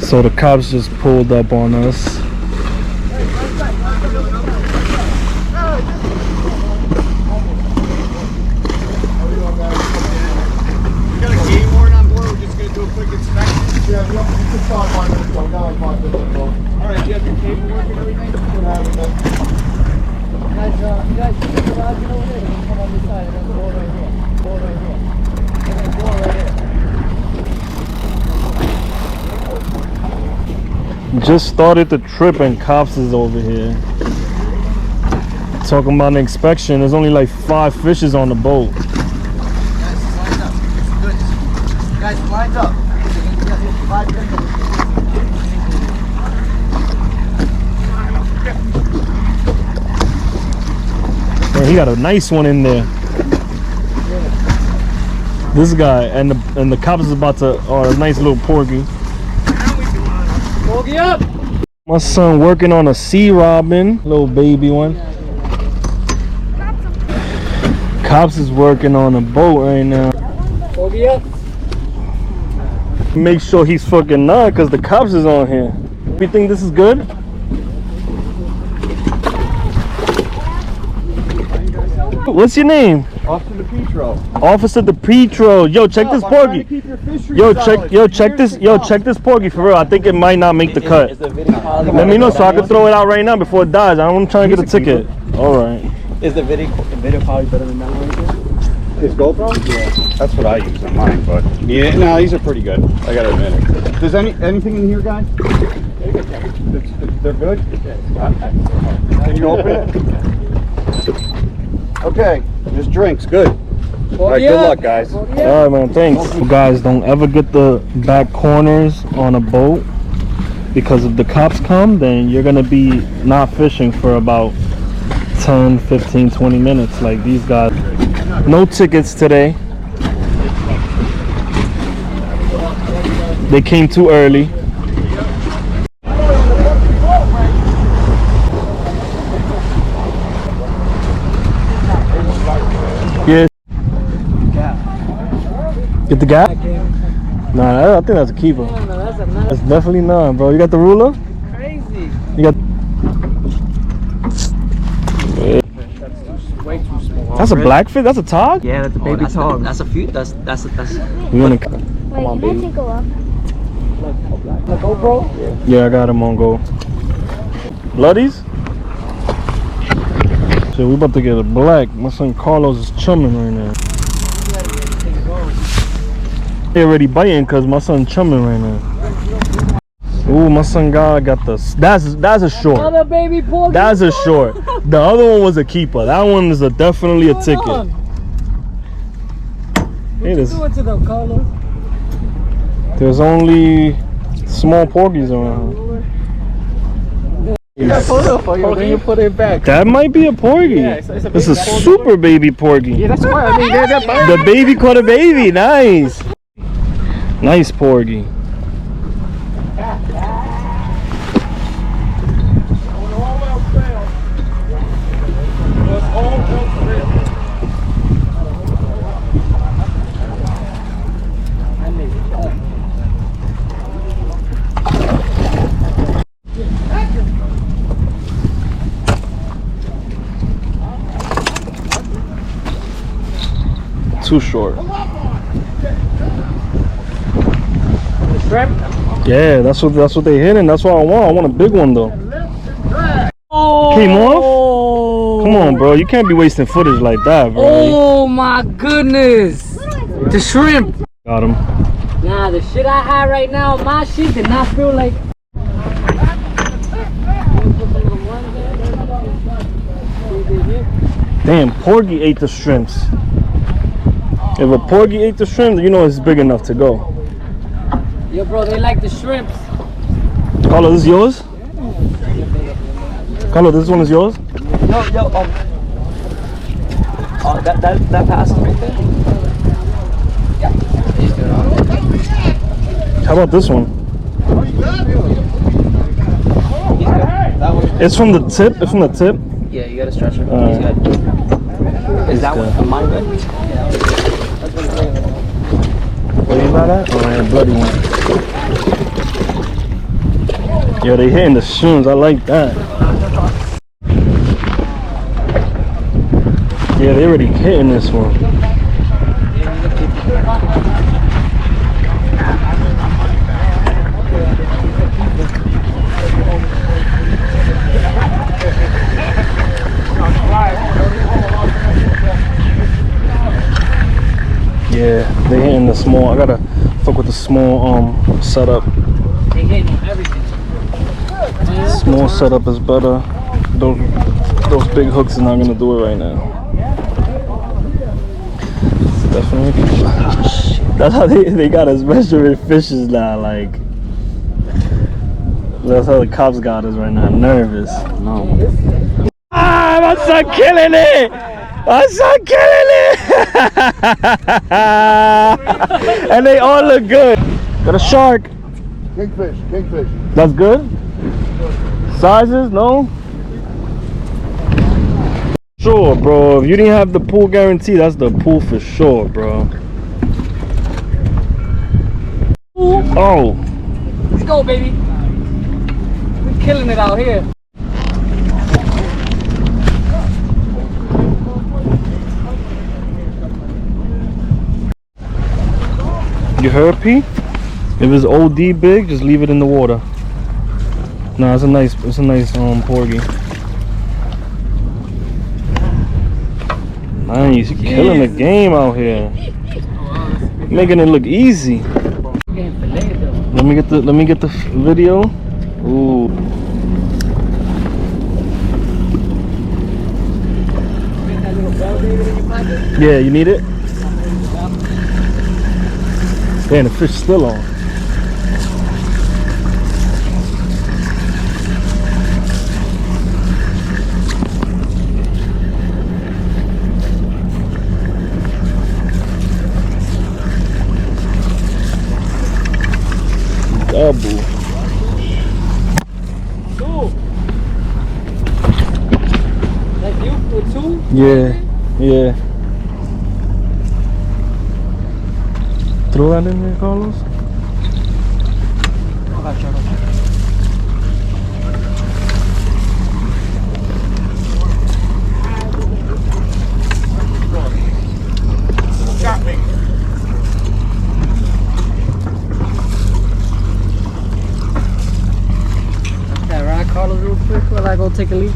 So the cops just pulled up on us. Alright, you have your paperwork and everything? You guys keep the garage over there, then come on this side, and then go right here. Go right here. And then go right here. Just started the trip and cops is over here. Talking about an inspection. There's only like 5 fishes on the boat. Guys, line up. It's good. Guys, line up. You guys have 5 minutes. Man, he got a nice one in there. This guy and the cops is about to, a nice little porgy. Porgy up! My son working on a sea robin, little baby one. Cops is working on a boat right now. Porgy up! Make sure he's fucking not, cause the cops is on here. You think this is good? What's your name? Officer DePietro. Officer DePietro. Yo, check this porgy. Yo, check this porgy for real. I think it might not make the cut. Let me know so I can throw it out right now before it dies. I'm trying to get a ticket. All right. Is the video quality better than that one? His GoPro? Yeah. That's what I use on mine, but yeah, no, these are pretty good. I gotta admit it. Does anything in here, guys? They're good? Can you open it? Okay, there's drinks. Good. All right, good luck, guys. All right, man. Thanks. You guys, don't ever get the back corners on a boat, because if the cops come, then you're gonna be not fishing for about 10, 15, 20 minutes like these guys. No tickets today. They came too early. Yeah. Get the gap? Nah, I think that's a keeper. That's definitely not, bro. You got the ruler? Crazy. You got. Way too small. That's a blackfish. That's a tog. Yeah, that's a baby tog. That's a few. That's. You wanna? Wait, can I take a look? The GoPro? Yeah, I got him on go. Bloodies? So we about to get a black. My son Carlos is chumming right now. He already biting because my son chumming right now. Ooh, my son got the. That's a short. Another baby porgy. That's a short. The other one was a keeper. That one is definitely a ticket. What Hey, you doing to them, Carlos? there's only small porgies around. You got a photo for you, then you put it back. That might be a porgy. Yeah, it's a baby It's a porgy. super baby porgy. Yeah, that's why. I mean, they're The baby caught a baby. Nice. Nice porgy. Too short. Shrimp? Yeah, that's what they hitting. That's what I want. I want a big one though. Oh. Came off? Come on, bro. You can't be wasting footage like that, bro. Oh my goodness. The shrimp. Got him. Nah, the shit I had right now, my shit did not feel like. Damn, porgy ate the shrimps. If a porgy ate the shrimp, you know it's big enough to go. Yo, bro, they like the shrimps. Carlo, this is yours? Carlo, this one is yours? Yo, that passes right there. Yeah. How about this one? It's from the tip. It's from the tip. Yeah, you gotta stretch it. He's good. Is that one mine good? What are you about that? Oh, yeah, bloody one. Yo, they hitting the shoons. I like that. Yeah, they already hitting this one. Yeah, they hitting the small. I gotta fuck with the small setup. They hitting on everything. Small setup is better. Those big hooks is not gonna do it right now. Definitely. That's how they got us measuring fishes now. Like that's how the cops got us right now. Nervous. No. Ah, my son killing it! My son killing it! And they all look good. Got a shark. Kingfish, kingfish. That's good. Sizes, no? Sure, bro. If you didn't have the pool guarantee, that's the pool for sure, bro. Oh. Let's go, baby. We're killing it out here. You heard, P? If it's OD big, just leave it in the water. No, it's a nice porgy. Nice, you killing the game out here. Making it look easy. Let me get the video. Ooh. Yeah, you need it? Damn, the fish still on. Double. Two. That's you for two? Yeah, yeah. Throw that in there, Carlos. Got me. That right, Carlos, real quick while I go take a leak.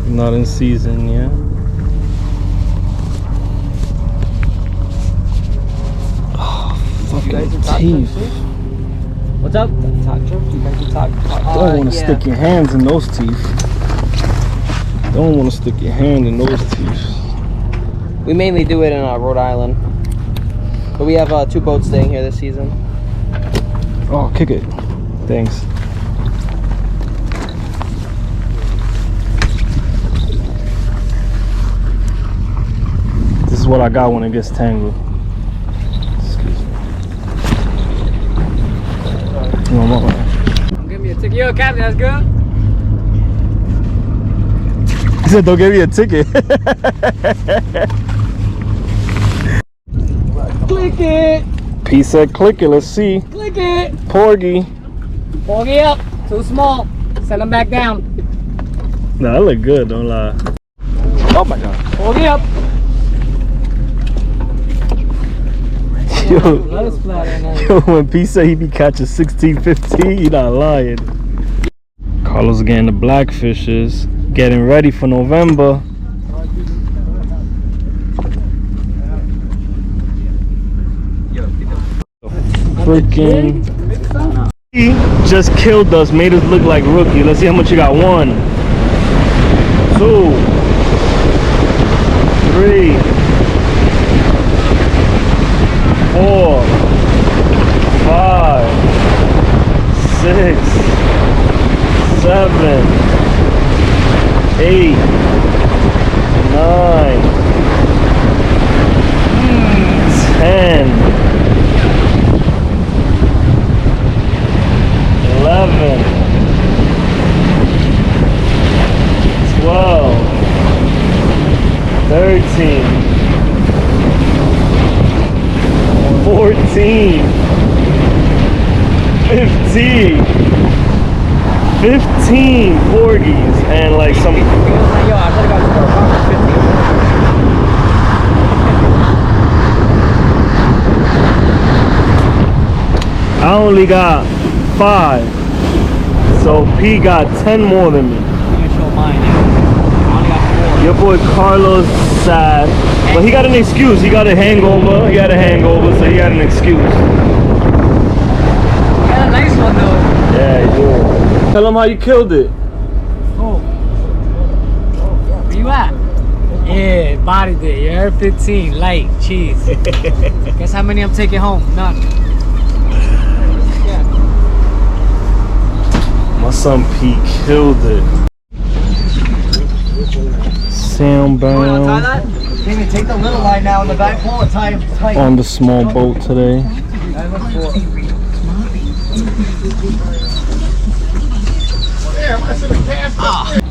Not in season yet. Oh, fucking teeth. What's up? Talk trips. You guys can talk. Don't want to stick your hands in those teeth. Don't want to stick your hand in those teeth. We mainly do it in Rhode Island, but we have 2 boats staying here this season. Oh, kick it. Thanks. This is what I got when it gets tangled. Excuse me. No, no, no. Give me a ticket. Yo, Captain, that's good. He said, don't give me a ticket. Click it. P said, click it. Let's see. Click it. Porgy. Bogey up. Too small. Send them back down. Nah, that look good. Don't lie. Oh my God. Bogey up. Yo, Let us fly right now. yo, when P said he be catching 16, 15, he not lying. Carlos getting the blackfishes, getting ready for November. Freaking. He just killed us, made us look like rookie. Let's see how much you got. 1, 2, 3, 4, 5, 6, 7, 8, 9, 10, 13, 14, 15, 15 porgies and like some. Yo, I could have got to I only got 5, so P got 10 more than me. I'm gonna show mine. I only got 4. Your boy Carlos sad, but he got an excuse. He got a hangover. He had a hangover, so he got an excuse. Got a nice one though. Yeah, he did. Tell him how you killed it. Oh. Where you at? Yeah, bodied it. You're 15, light, cheese. Guess how many I'm taking home? None. My son P killed it. Sam Brown Damien, take the little line now in the back pole and tie him tight. on the small boat today. Yeah, I'm gonna sit in the cast.